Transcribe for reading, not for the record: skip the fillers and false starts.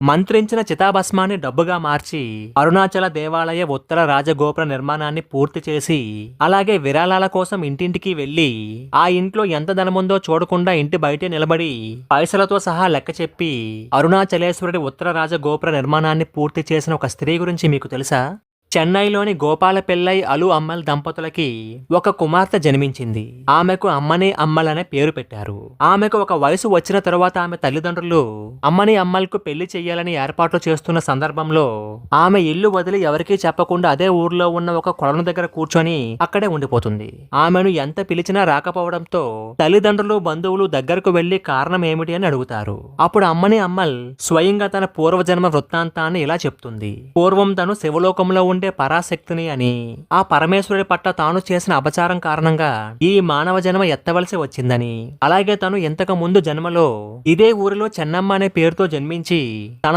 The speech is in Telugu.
మంత్రించిన చితాభస్మాన్ని డబ్బుగా మార్చి అరుణాచల దేవాలయ ఉత్తర రాజగోపుర నిర్మాణాన్ని పూర్తి చేసి అలాగే విరాళాల కోసం ఇంటింటికి వెళ్లి ఆ ఇంట్లో ఎంత ధనముందో చూడకుండా ఇంటి బయటే నిలబడి పైసలతో సహా లెక్క చెప్పి అరుణాచలేశ్వరుడి ఉత్తర రాజగోపుర నిర్మాణాన్ని పూర్తి చేసిన ఒక స్త్రీ గురించి మీకు తెలుసా? చెన్నైలోని గోపాలపిల్లై అలు అమ్మల్ దంపతులకి ఒక కుమార్తె జన్మించింది. ఆమెకు అమ్మని అమ్మలనే పేరు పెట్టారు. ఆమెకు ఒక వయసు వచ్చిన తరువాత ఆమె తల్లిదండ్రులు అమ్మని అమ్మల్కు పెళ్లి చెయ్యాలని ఏర్పాట్లు చేస్తున్న సందర్భంలో ఆమె ఇల్లు వదిలి ఎవరికీ చెప్పకుండా అదే ఊర్లో ఉన్న ఒక కొలను దగ్గర కూర్చొని అక్కడే ఉండిపోతుంది. ఆమెను ఎంత పిలిచినా రాకపోవడంతో తల్లిదండ్రులు బంధువులు దగ్గరకు వెళ్లి కారణం ఏమిటి అని అడుగుతారు. అప్పుడు అమ్మని అమ్మల్ స్వయంగా తన పూర్వజన్మ వృత్తాంతాన్ని ఇలా చెప్తుంది. పూర్వం తను శివలోకంలో ఉండే పరాశక్తిని అని, ఆ పరమేశ్వరుడి పట్ల తాను చేసిన అపచారం కారణంగా ఈ మానవ జన్మ ఎత్తవలసి వచ్చిందని, అలాగే తను ఇంతకు ముందు జన్మలో ఇదే ఊరిలో చెన్నమ్మ అనే పేరుతో జన్మించి తన